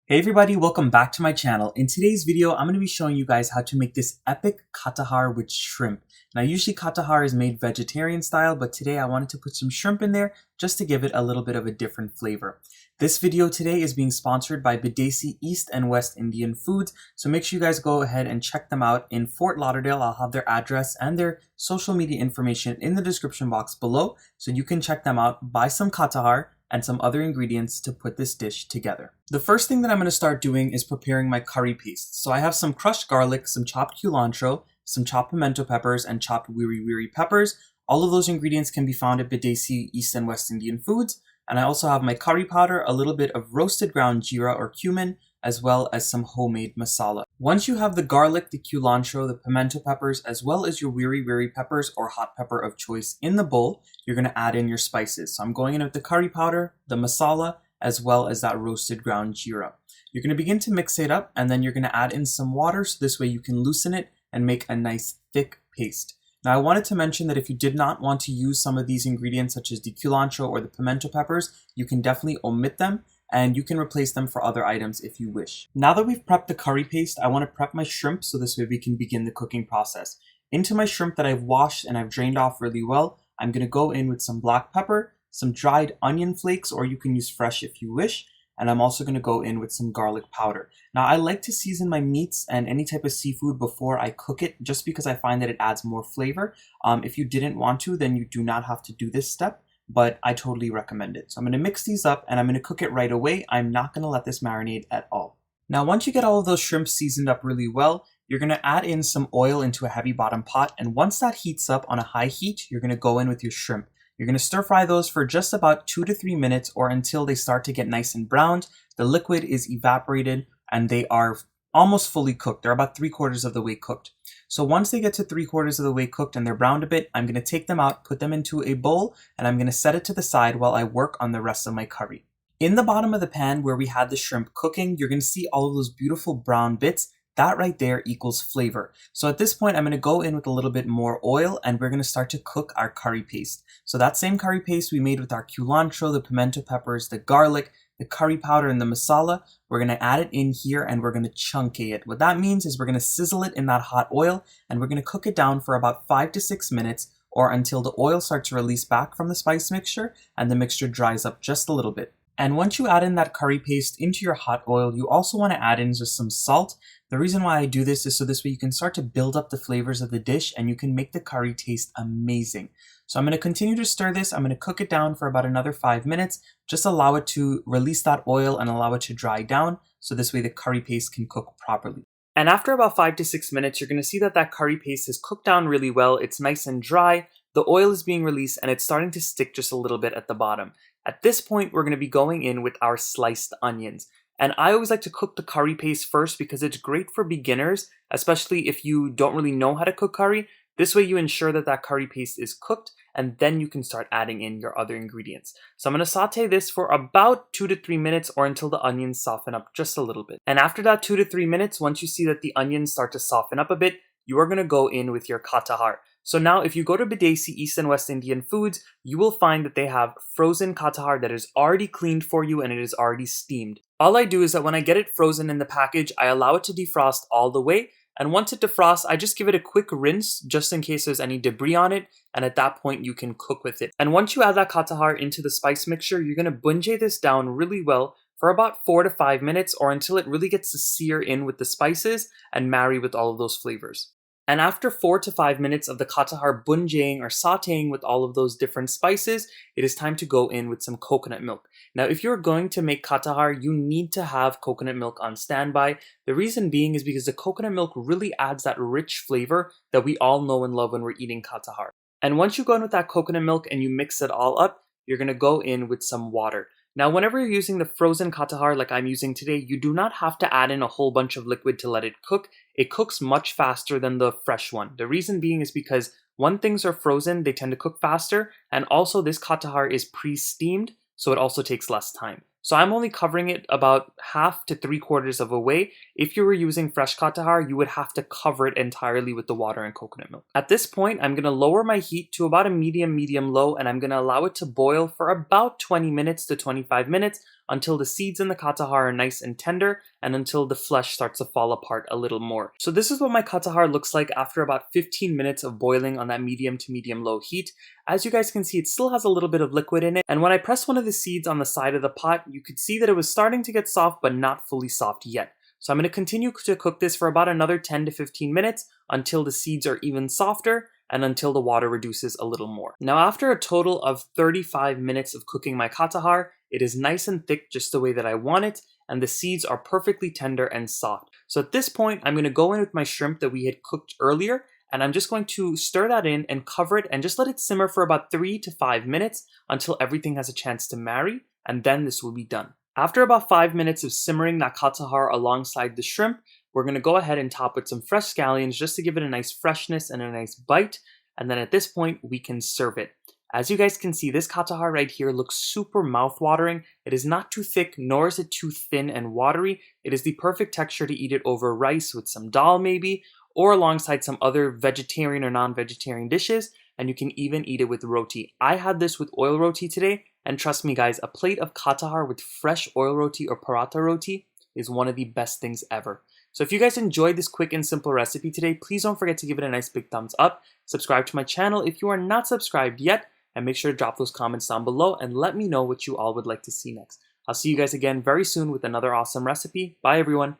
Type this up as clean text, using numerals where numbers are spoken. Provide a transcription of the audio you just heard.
Hey everybody, welcome back to my channel. In today's video, I'm going to be showing you guys how to make this epic Katahar with shrimp. Now usually Katahar is made vegetarian style, but today I wanted to put some shrimp in there just to give it a little bit of a different flavor. This video today is being sponsored by Bidesi East and West Indian Foods, so make sure you guys go ahead and check them out in Fort Lauderdale. I'll have their address and their social media information in the description box below, so you can check them out, buy some Katahar, and some other ingredients to put this dish together. The first thing that I'm going to start doing is preparing my curry paste. So I have some crushed garlic, some chopped culantro, some chopped pimento peppers, and chopped wiri peppers. All of those ingredients can be found at Bidesi East and West Indian Foods. And I also have my curry powder, a little bit of roasted ground geera or cumin, as well as some homemade masala. Once you have the garlic, the culantro, the pimento peppers, as well as your wiri peppers or hot pepper of choice in the bowl, you're going to add in your spices. So I'm going in with the curry powder, the masala, as well as that roasted ground geera. You're going to begin to mix it up, and then you're going to add in some water so this way you can loosen it and make a nice thick paste. Now I wanted to mention that if you did not want to use some of these ingredients such as the culantro or the pimento peppers, you can definitely omit them and you can replace them for other items if you wish. Now that we've prepped the curry paste, I want to prep my shrimp so this way we can begin the cooking process. Into my shrimp that I've washed and I've drained off really well, I'm going to go in with some black pepper, some dried onion flakes, or you can use fresh if you wish, and I'm also going to go in with some garlic powder. Now I like to season my meats and any type of seafood before I cook it just because I find that it adds more flavor. If you didn't want to, then you do not have to do this step, but I totally recommend it. So I'm going to mix these up and I'm going to cook it right away. I'm not going to let this marinate at all. Now once you get all of those shrimp seasoned up really well, you're going to add in some oil into a heavy bottom pot, and once that heats up on a high heat, you're going to go in with your shrimp. You're going to stir fry those for just about 2 to 3 minutes or until they start to get nice and browned. The liquid is evaporated and they are almost fully cooked. They're about 3/4 of the way cooked. So once they get to 3/4 of the way cooked and they're browned a bit, I'm going to take them out, put them into a bowl, and I'm going to set it to the side while I work on the rest of my curry. In the bottom of the pan where we had the shrimp cooking, you're going to see all of those beautiful brown bits. That right there equals flavor. So at this point, I'm going to go in with a little bit more oil and we're going to start to cook our curry paste. So that same curry paste we made with our culantro, the pimento peppers, the garlic, the curry powder, and the masala, we're going to add it in here and we're going to chunky it. What that means is we're going to sizzle it in that hot oil and we're going to cook it down for about 5 to 6 minutes or until the oil starts to release back from the spice mixture and the mixture dries up just a little bit. And once you add in that curry paste into your hot oil, you also want to add in just some salt. The reason why I do this is so this way you can start to build up the flavors of the dish and you can make the curry taste amazing. So I'm going to continue to stir this. I'm going to cook it down for about another 5 minutes. Just allow it to release that oil and allow it to dry down so this way the curry paste can cook properly. And after about 5 to 6 minutes, you're going to see that that curry paste has cooked down really well. It's nice and dry. The oil is being released and it's starting to stick just a little bit at the bottom. At this point, we're going to be going in with our sliced onions. And I always like to cook the curry paste first because it's great for beginners, especially if you don't really know how to cook curry. This way you ensure that that curry paste is cooked and then you can start adding in your other ingredients. So I'm going to saute this for about 2 to 3 minutes or until the onions soften up just a little bit. And after that 2 to 3 minutes, once you see that the onions start to soften up a bit, you are going to go in with your Katahar. So now if you go to Bidesi East and West Indian Foods, you will find that they have frozen Katahar that is already cleaned for you and it is already steamed. All I do is that when I get it frozen in the package, I allow it to defrost all the way. And once it defrosts, I just give it a quick rinse just in case there's any debris on it. And at that point, you can cook with it. And once you add that Katahar into the spice mixture, you're going to bunjay this down really well for about 4 to 5 minutes or until it really gets to sear in with the spices and marry with all of those flavors. And after 4 to 5 minutes of the Katahar bunjaying or sauteing with all of those different spices, it is time to go in with some coconut milk. Now, if you're going to make Katahar, you need to have coconut milk on standby. The reason being is because the coconut milk really adds that rich flavor that we all know and love when we're eating Katahar. And once you go in with that coconut milk and you mix it all up, you're going to go in with some water. Now, whenever you're using the frozen Katahar like I'm using today, you do not have to add in a whole bunch of liquid to let it cook. It cooks much faster than the fresh one. The reason being is because when things are frozen, they tend to cook faster, and also this Katahar is pre-steamed, so it also takes less time. So I'm only covering it about 1/2 to 3/4 of a way. If you were using fresh Katahar, you would have to cover it entirely with the water and coconut milk. At this point, I'm going to lower my heat to about a medium low, and I'm going to allow it to boil for about 20 minutes to 25 minutes until the seeds in the katahar are nice and tender and until the flesh starts to fall apart a little more. So this is what my katahar looks like after about 15 minutes of boiling on that medium to medium low heat. As you guys can see, it still has a little bit of liquid in it, and when I pressed one of the seeds on the side of the pot, you could see that it was starting to get soft but not fully soft yet. So I'm going to continue to cook this for about another 10 to 15 minutes until the seeds are even softer and until the water reduces a little more. Now after a total of 35 minutes of cooking my katahar, it is nice and thick just the way that I want it, and the seeds are perfectly tender and soft. So at this point, I'm going to go in with my shrimp that we had cooked earlier, and I'm just going to stir that in and cover it and just let it simmer for about 3 to 5 minutes until everything has a chance to marry, and then this will be done. After about 5 minutes of simmering that katahar alongside the shrimp, we're going to go ahead and top with some fresh scallions just to give it a nice freshness and a nice bite, and then at this point we can serve it. As you guys can see, this katahar right here looks super mouth-watering. It is not too thick, nor is it too thin and watery. It is the perfect texture to eat it over rice with some dal maybe, or alongside some other vegetarian or non-vegetarian dishes, and you can even eat it with roti. I had this with oil roti today, and trust me guys, a plate of katahar with fresh oil roti or paratha roti is one of the best things ever. So if you guys enjoyed this quick and simple recipe today, please don't forget to give it a nice big thumbs up, subscribe to my channel if you are not subscribed yet, and make sure to drop those comments down below and let me know what you all would like to see next. I'll see you guys again very soon with another awesome recipe. Bye everyone.